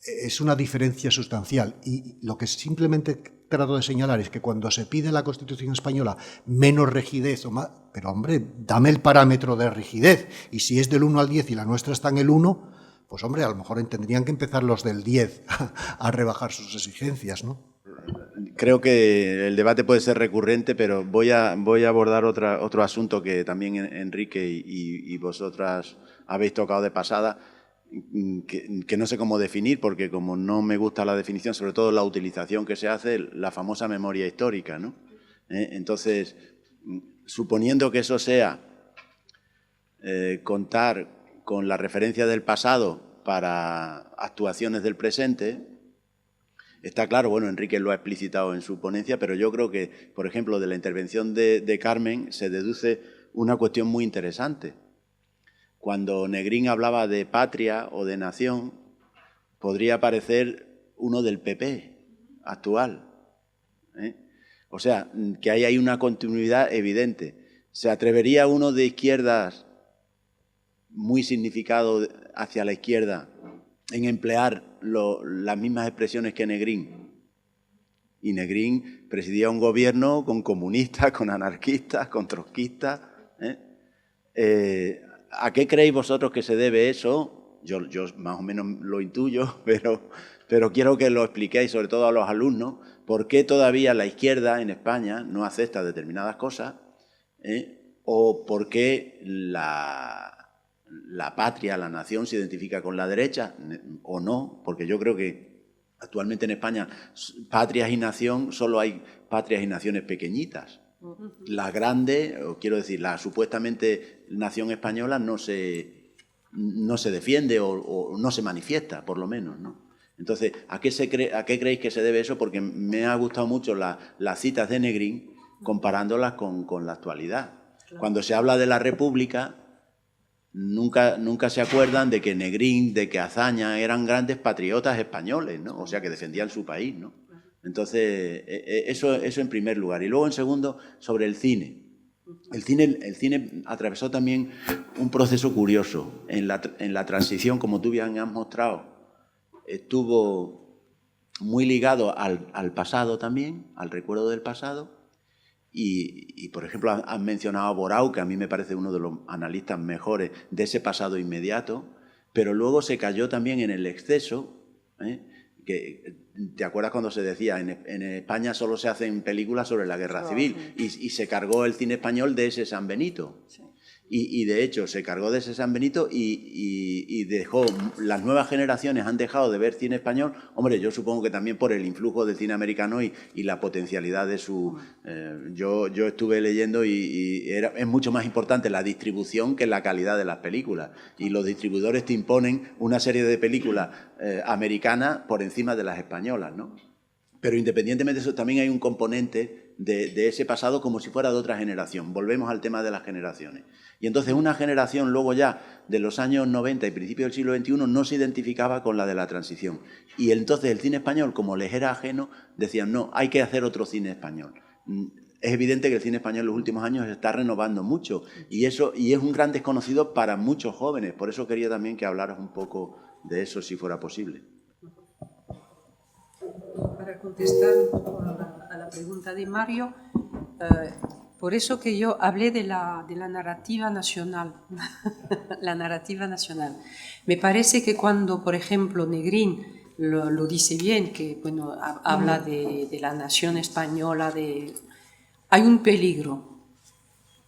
Es una diferencia sustancial, y lo que simplemente trato de señalar es que cuando se pide en la Constitución española menos rigidez, pero hombre, dame el parámetro de rigidez, y si es del 1 al 10 y la nuestra está en el 1, pues hombre, a lo mejor tendrían que empezar los del 10 a rebajar sus exigencias, ¿no? Creo que el debate puede ser recurrente, pero voy a abordar otro asunto que también Enrique y vosotras habéis tocado de pasada, que no sé cómo definir, porque como no me gusta la definición, sobre todo la utilización que se hace, la famosa memoria histórica, ¿no? Entonces, suponiendo que eso sea contar con la referencia del pasado para actuaciones del presente, Está claro, bueno, Enrique lo ha explicitado en su ponencia, pero yo creo que, por ejemplo, de la intervención de Carmen se deduce una cuestión muy interesante. Cuando Negrín hablaba de patria o de nación, podría parecer uno del PP actual, ¿eh? O sea, que ahí hay una continuidad evidente. ¿Se atrevería uno de izquierdas, muy significado hacia la izquierda, en emplear las mismas expresiones que Negrín? Y Negrín presidía un gobierno con comunistas, con anarquistas, con trotskistas, ¿eh? ¿A qué creéis vosotros que se debe eso? Yo más o menos lo intuyo, pero quiero que lo expliquéis, sobre todo a los alumnos, por qué todavía la izquierda en España no acepta determinadas cosas, o por qué la patria, la nación, se identifica con la derecha o no, porque yo creo que actualmente en España, patrias y nación, solo hay patrias y naciones pequeñitas. La grande, o quiero decir, la supuestamente nación española no se defiende o no se manifiesta, por lo menos, ¿no? Entonces, ¿a qué creéis que se debe eso? Porque me ha gustado mucho las citas de Negrín comparándolas con la actualidad. Claro. Cuando se habla de la República, nunca se acuerdan de que Negrín, de que Azaña eran grandes patriotas españoles, ¿no? O sea, que defendían su país, ¿no? Entonces, eso en primer lugar. Y luego, en segundo, sobre el cine. El cine atravesó también un proceso curioso. En la transición, como tú bien has mostrado, estuvo muy ligado al pasado también, al recuerdo del pasado. Y por ejemplo, has mencionado a Borau, que a mí me parece uno de los analistas mejores de ese pasado inmediato, pero luego se cayó también en el exceso, que ¿te acuerdas cuando se decía en España solo se hacen películas sobre la guerra civil? Y se cargó el cine español de ese San Benito. Sí. Y de hecho se cargó de ese San Benito y dejó, las nuevas generaciones han dejado de ver cine español, hombre, yo supongo que también por el influjo del cine americano y la potencialidad de su... yo estuve leyendo y es mucho más importante la distribución que la calidad de las películas, y los distribuidores te imponen una serie de películas americanas por encima de las españolas, ¿no? Pero independientemente de eso, también hay un componente de ese pasado como si fuera de otra generación. Volvemos al tema de las generaciones. Y entonces una generación luego ya de los años 90 y principios del siglo XXI no se identificaba con la de la transición. Y entonces el cine español, como les era ajeno, decían, no, hay que hacer otro cine español. Es evidente que el cine español en los últimos años se está renovando mucho y es un gran desconocido para muchos jóvenes. Por eso quería también que hablaras un poco de eso, si fuera posible. Para contestar a la pregunta de Mario, por eso que yo hablé de la narrativa nacional. La narrativa nacional. Me parece que cuando, por ejemplo, Negrín lo dice bien, que bueno, habla de la nación española, hay un peligro.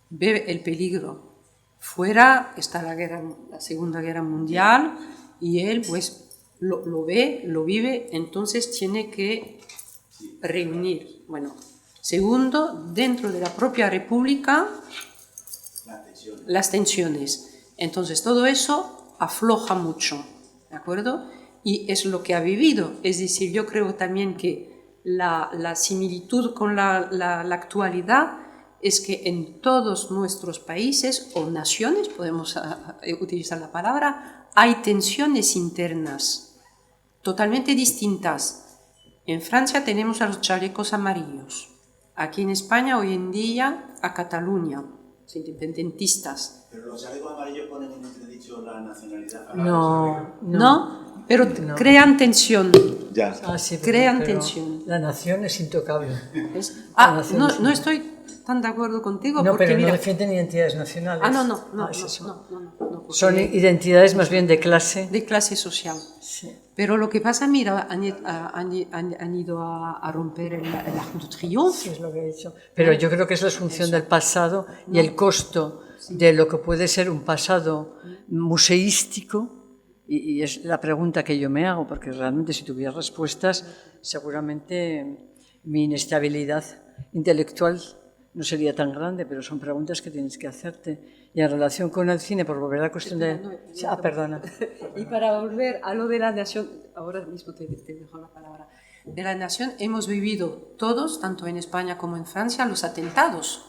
Ve el peligro. Fuera está la Segunda Guerra Mundial y él pues lo ve, lo vive, entonces tiene que reunir. Bueno, segundo, dentro de la propia República, las tensiones. Entonces todo eso afloja mucho, ¿de acuerdo? Y es lo que ha vivido. Es decir, yo creo también que la similitud con la actualidad es que en todos nuestros países o naciones, podemos utilizar la palabra, hay tensiones internas totalmente distintas. En Francia tenemos a los chalecos amarillos. Aquí en España hoy en día a Cataluña, los independentistas. Pero los chalecos amarillos ponen en entredicho la nacionalidad. No, pero crean tensión. Ya. Sí, crean tensión. La nación es intocable. No estoy tan de acuerdo contigo. No, porque, pero no mira, defienden identidades nacionales. No. Son identidades más bien de clase. De clase social. Sí. Pero lo que pasa, mira, han ido a romper el Arc de Triomphe. Sí, es lo que he dicho. Pero yo creo que es la asunción del pasado y el costo de lo que puede ser un pasado museístico. Y es la pregunta que yo me hago, porque realmente si tuviera respuestas, seguramente mi inestabilidad intelectual no sería tan grande, pero son preguntas que tienes que hacerte. Y en relación con el cine, por volver a la cuestión de... Perdona. Y para volver a lo de la nación, ahora mismo te dejo la palabra. de la nación hemos vivido todos, tanto en España como en Francia, los atentados.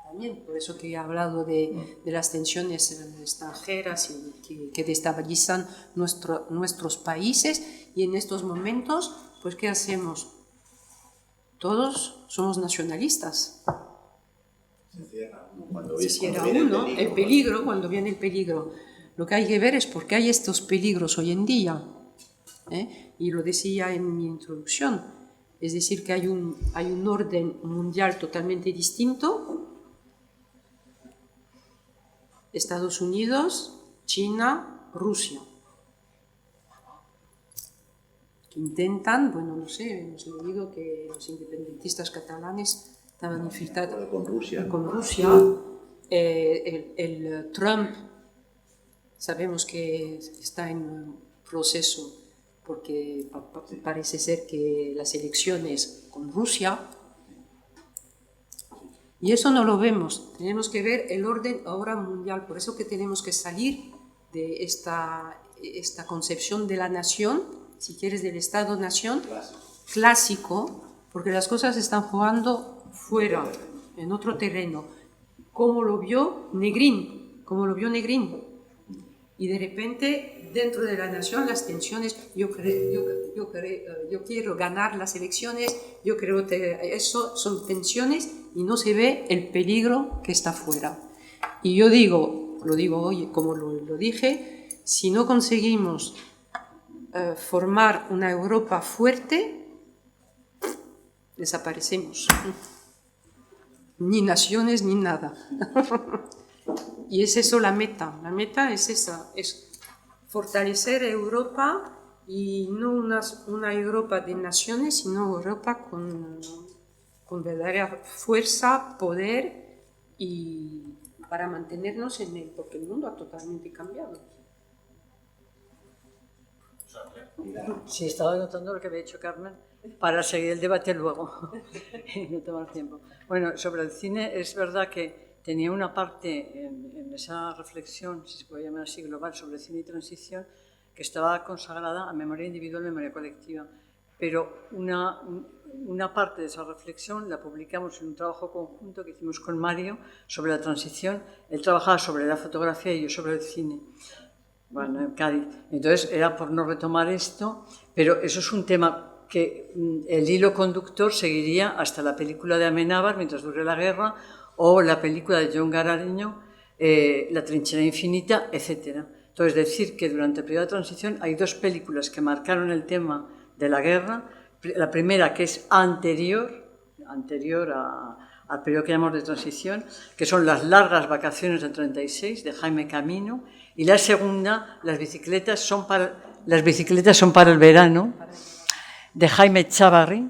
También, por eso que he hablado de las tensiones extranjeras y que destabilizan nuestros países, y en estos momentos, pues ¿qué hacemos? Todos somos nacionalistas. Se cierra uno, el peligro, cuando viene el peligro. Lo que hay que ver es por qué hay estos peligros hoy en día. Y lo decía en mi introducción, es decir, que hay un orden mundial totalmente distinto. Estados Unidos, China, Rusia, que intentan, bueno, no sé, hemos leído que los independentistas catalanes estaban infiltrados con Rusia. El Trump, sabemos que está en un proceso porque parece ser que las elecciones con Rusia. Y eso no lo vemos, tenemos que ver el orden ahora mundial, por eso que tenemos que salir de esta concepción de la nación, si quieres del Estado-nación clásico, porque las cosas están jugando fuera, en otro terreno, como lo vio Negrín, y de repente dentro de la nación las tensiones, yo quiero ganar las elecciones, yo creo que eso son tensiones y no se ve el peligro que está fuera. Y yo lo digo hoy como lo dije, si no conseguimos formar una Europa fuerte, desaparecemos. Ni naciones ni nada. Y es eso la meta es esa, es fortalecer Europa y no una Europa de naciones, sino Europa con verdadera fuerza, poder y para mantenernos porque el mundo ha totalmente cambiado. Sí, estaba notando lo que había dicho Carmen para seguir el debate luego y no tomar tiempo. Bueno, sobre el cine es verdad que tenía una parte en esa reflexión, si se puede llamar así, global, sobre cine y transición, que estaba consagrada a memoria individual, memoria colectiva. Pero una parte de esa reflexión la publicamos en un trabajo conjunto que hicimos con Mario sobre la transición. Él trabajaba sobre la fotografía y yo sobre el cine. Bueno, en Cádiz. Entonces era por no retomar esto, pero eso es un tema que el hilo conductor seguiría hasta la película de Amenábar, Mientras dure la guerra, o la película de John Garaño, La trinchera infinita, etc. Entonces, decir que durante el periodo de transición hay dos películas que marcaron el tema de la guerra. La primera, que es anterior al periodo que llamamos de transición, que son Las largas vacaciones del 36, de Jaime Camino, y la segunda, Las bicicletas son para el verano, de Jaime Chávarri,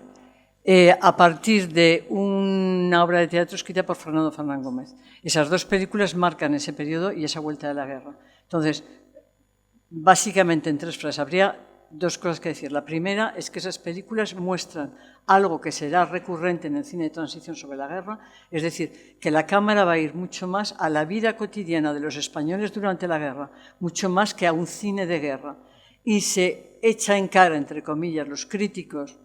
a partir de una obra de teatro escrita por Fernando Fernán Gómez. Esas dos películas marcan ese periodo y esa vuelta de la guerra. Entonces, básicamente en tres frases habría dos cosas que decir. La primera es que esas películas muestran algo que será recurrente en el cine de transición sobre la guerra, es decir, que la cámara va a ir mucho más a la vida cotidiana de los españoles durante la guerra, mucho más que a un cine de guerra. Y se echa en cara, entre comillas, los críticos,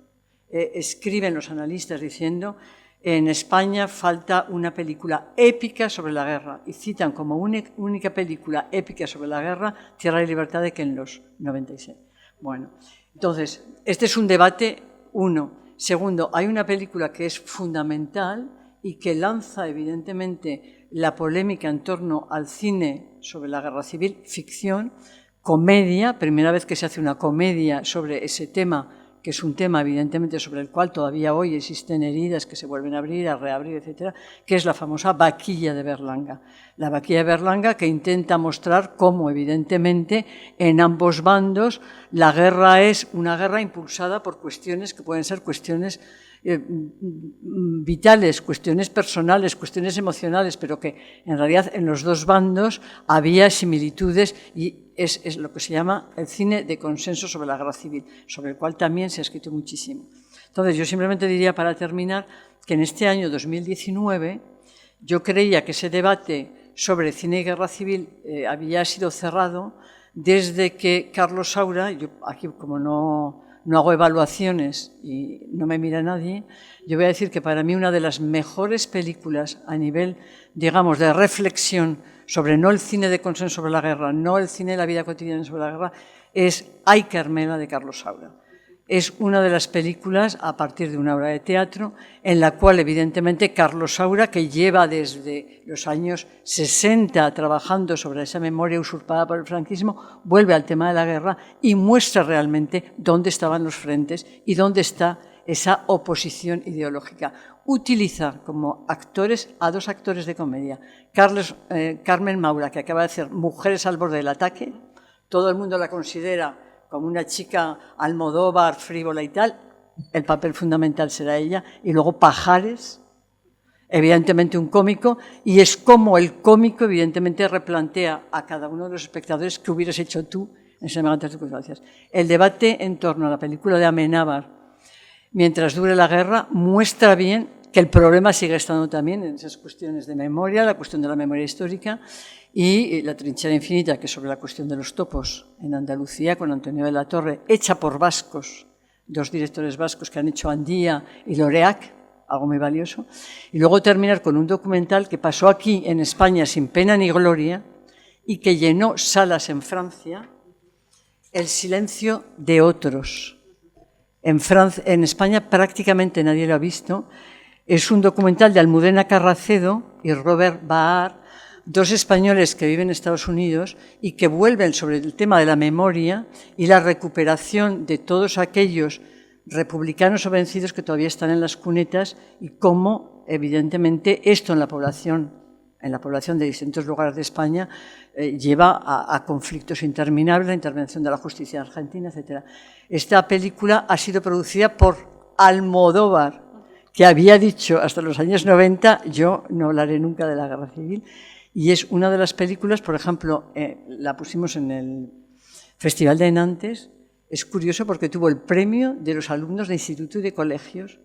escriben los analistas diciendo: en España falta una película épica sobre la guerra, y citan como única película épica sobre la guerra Tierra y Libertad de Ken Loach, 96. Bueno, entonces, este es un debate, uno. Segundo, hay una película que es fundamental y que lanza, evidentemente, la polémica en torno al cine sobre la guerra civil, ficción, comedia, primera vez que se hace una comedia sobre ese tema, que es un tema, evidentemente, sobre el cual todavía hoy existen heridas que se vuelven a abrir, a reabrir, etcétera, que es la famosa Vaquilla de Berlanga. La Vaquilla de Berlanga, que intenta mostrar cómo, evidentemente, en ambos bandos la guerra es una guerra impulsada por cuestiones que pueden ser cuestiones vitales, cuestiones personales, cuestiones emocionales, pero que en realidad en los dos bandos había similitudes y es lo que se llama el cine de consenso sobre la guerra civil, sobre el cual también se ha escrito muchísimo. Entonces, yo simplemente diría, para terminar, que en este año 2019 yo creía que ese debate sobre cine y guerra civil había sido cerrado desde que Carlos Saura, yo aquí como no no hago evaluaciones y no me mira nadie, yo voy a decir que para mí una de las mejores películas a nivel, digamos, de reflexión sobre no el cine de consenso sobre la guerra, no el cine de la vida cotidiana sobre la guerra, es Ay, Carmela, de Carlos Saura. Es una de las películas, a partir de una obra de teatro, en la cual, evidentemente, Carlos Saura, que lleva desde los años 60 trabajando sobre esa memoria usurpada por el franquismo, vuelve al tema de la guerra y muestra realmente dónde estaban los frentes y dónde está esa oposición ideológica. Utiliza como actores a dos actores de comedia. Carmen Maura, que acaba de hacer Mujeres al borde del ataque, todo el mundo la considera como una chica Almodóvar, frívola y tal, el papel fundamental será ella, y luego Pajares, evidentemente un cómico, y es como el cómico evidentemente replantea a cada uno de los espectadores qué hubieras hecho tú en semejantes circunstancias. El debate en torno a la película de Amenábar, Mientras dure la guerra, muestra bien que el problema sigue estando también en esas cuestiones de memoria, la cuestión de la memoria histórica, y La trinchera infinita, que es sobre la cuestión de los topos en Andalucía, con Antonio de la Torre, hecha por vascos, dos directores vascos que han hecho Andía y Loreac, algo muy valioso, y luego terminar con un documental que pasó aquí en España sin pena ni gloria y que llenó salas en Francia, El silencio de otros. En España prácticamente nadie lo ha visto. Es un documental de Almudena Carracedo y Robert Baar, dos españoles que viven en Estados Unidos y que vuelven sobre el tema de la memoria y la recuperación de todos aquellos republicanos o vencidos que todavía están en las cunetas y cómo, evidentemente, esto en la población de distintos lugares de España lleva a conflictos interminables, la intervención de la justicia argentina, etc. Esta película ha sido producida por Almodóvar, que había dicho hasta los años 90, yo no hablaré nunca de la guerra civil, y es una de las películas, por ejemplo, la pusimos en el Festival de Nantes. Es curioso porque tuvo el premio de los alumnos de instituto y de colegios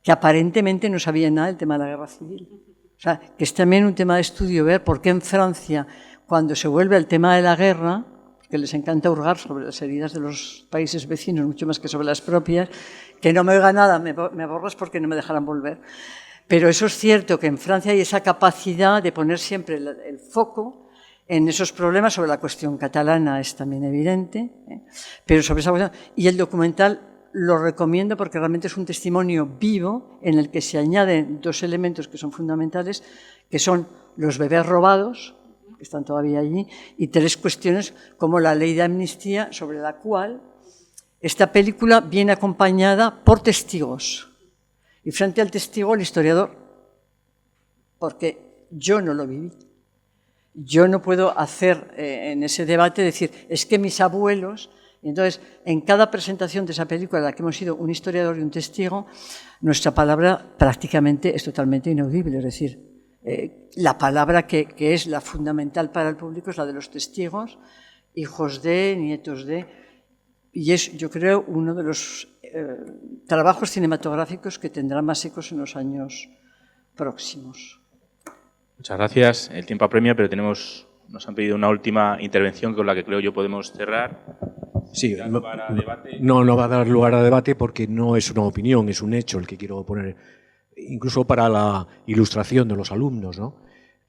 que aparentemente no sabían nada del tema de la guerra civil. O sea, que es también un tema de estudio ver por qué en Francia, cuando se vuelve al tema de la guerra, que les encanta hurgar sobre las heridas de los países vecinos, mucho más que sobre las propias, que no me oiga nada, me borras porque no me dejarán volver. Pero eso es cierto, que en Francia hay esa capacidad de poner siempre el foco en esos problemas. Sobre la cuestión catalana es también evidente, pero sobre esa cuestión, y el documental lo recomiendo porque realmente es un testimonio vivo en el que se añaden dos elementos que son fundamentales, que son los bebés robados, que están todavía allí, y tres cuestiones como la ley de amnistía, sobre la cual esta película viene acompañada por testigos. Y frente al testigo, el historiador, porque yo no lo viví. Yo no puedo hacer en ese debate decir, es que mis abuelos. Y entonces, en cada presentación de esa película, en la que hemos sido un historiador y un testigo, nuestra palabra prácticamente es totalmente inaudible. Es decir, la palabra que es la fundamental para el público es la de los testigos, hijos de, nietos de. Y es, yo creo, uno de los trabajos cinematográficos que tendrá más ecos en los años próximos. Muchas gracias. El tiempo apremia, pero nos han pedido una última intervención con la que creo yo podemos cerrar. Sí, no va a dar lugar a debate porque no es una opinión, es un hecho el que quiero poner, incluso para la ilustración de los alumnos, ¿no?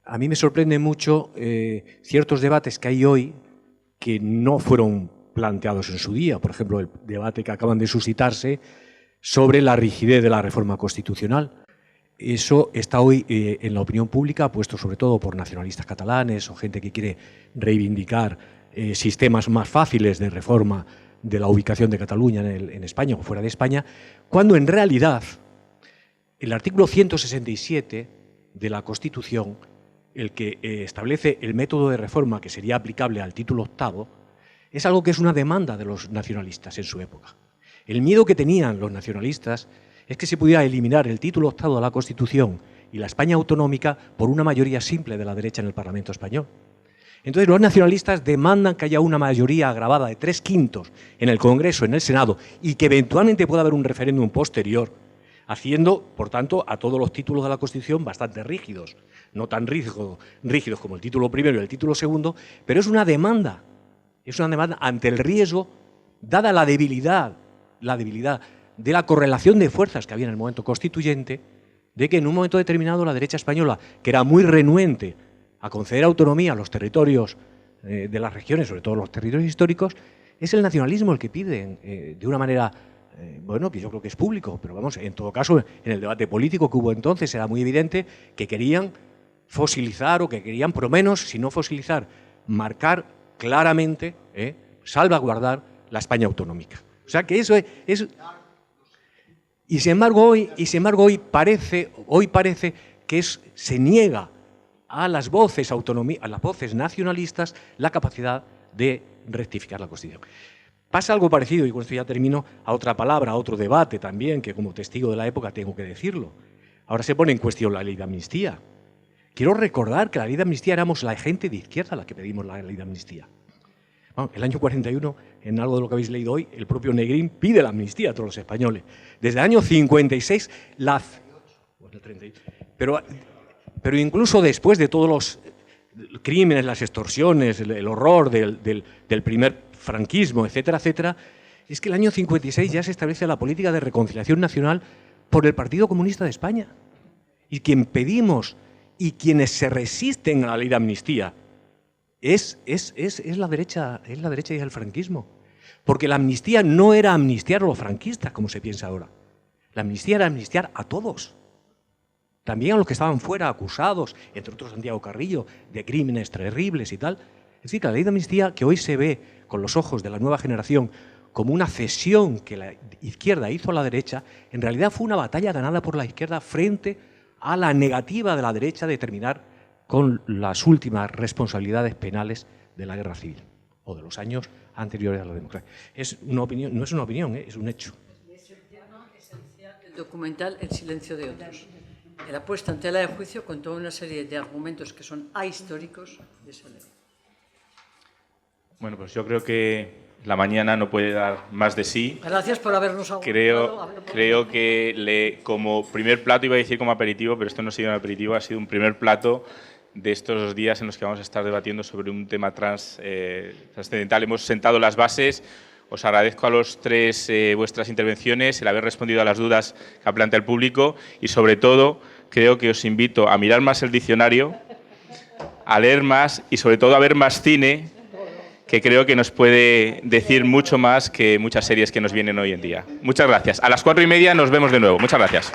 A mí me sorprende mucho ciertos debates que hay hoy que no fueron planteados en su día. Por ejemplo, el debate que acaban de suscitarse sobre la rigidez de la reforma constitucional. Eso está hoy en la opinión pública, puesto sobre todo por nacionalistas catalanes o gente que quiere reivindicar sistemas más fáciles de reforma de la ubicación de Cataluña en España o fuera de España, cuando en realidad el artículo 167 de la Constitución, el que establece el método de reforma que sería aplicable al título octavo, es algo que es una demanda de los nacionalistas en su época. El miedo que tenían los nacionalistas es que se pudiera eliminar el título octavo de la Constitución y la España autonómica por una mayoría simple de la derecha en el Parlamento español. Entonces los nacionalistas demandan que haya una mayoría agravada de 3/5 en el Congreso, en el Senado, y que eventualmente pueda haber un referéndum posterior, haciendo, por tanto, a todos los títulos de la Constitución bastante rígidos. No tan rígidos como el título primero y el título segundo, pero es una demanda ante el riesgo, dada la debilidad la debilidad de la correlación de fuerzas que había en el momento constituyente, de que en un momento determinado la derecha española, que era muy renuente a conceder autonomía a los territorios de las regiones, sobre todo los territorios históricos, es el nacionalismo el que pide de una manera, bueno, que yo creo que es público, pero vamos, en todo caso, en el debate político que hubo entonces era muy evidente que querían fosilizar, o que querían, por lo menos, si no fosilizar, marcar claramente, salvaguardar la España autonómica. O sea que eso es. Y sin embargo hoy parece que se niega a las voces nacionalistas la capacidad de rectificar la Constitución. Pasa algo parecido, y con esto ya termino, a otra palabra, a otro debate también, que como testigo de la época tengo que decirlo. Ahora se pone en cuestión la ley de amnistía. Quiero recordar que la ley de amnistía éramos la gente de izquierda la que pedimos la ley de amnistía. Bueno, el año 41, en algo de lo que habéis leído hoy, el propio Negrín pide la amnistía a todos los españoles. Desde el año 56, pero incluso después de todos los crímenes, las extorsiones, el horror del primer franquismo, etcétera, etcétera, es que el año 56 ya se establece la política de reconciliación nacional por el Partido Comunista de España. Y quien pedimos y quienes se resisten a la ley de amnistía es la derecha y el franquismo. Porque la amnistía no era amnistiar a los franquistas, como se piensa ahora. La amnistía era amnistiar a todos. También a los que estaban fuera, acusados, entre otros Santiago Carrillo, de crímenes terribles y tal. Es decir, que la ley de amnistía, que hoy se ve con los ojos de la nueva generación como una cesión que la izquierda hizo a la derecha, en realidad fue una batalla ganada por la izquierda frente a la negativa de la derecha de terminar con las últimas responsabilidades penales de la guerra civil o de los años anteriores a la democracia. Es una opinión, no es una opinión, es un hecho. Es el tema esencial del documental El silencio de otros. La puesta en tela de juicio con toda una serie de argumentos que son ahistóricos de esa ley. Bueno, pues yo creo que la mañana no puede dar más de sí. Gracias por habernos aguantado. Creo que como primer plato, iba a decir como aperitivo, pero esto no ha sido un aperitivo, ha sido un primer plato de estos días en los que vamos a estar debatiendo sobre un tema trascendental. Hemos sentado las bases. Os agradezco a los tres vuestras intervenciones, el haber respondido a las dudas que ha planteado el público y, sobre todo, creo que os invito a mirar más el diccionario, a leer más y, sobre todo, a ver más cine, que creo que nos puede decir mucho más que muchas series que nos vienen hoy en día. Muchas gracias. A las 4:30 nos vemos de nuevo. Muchas gracias.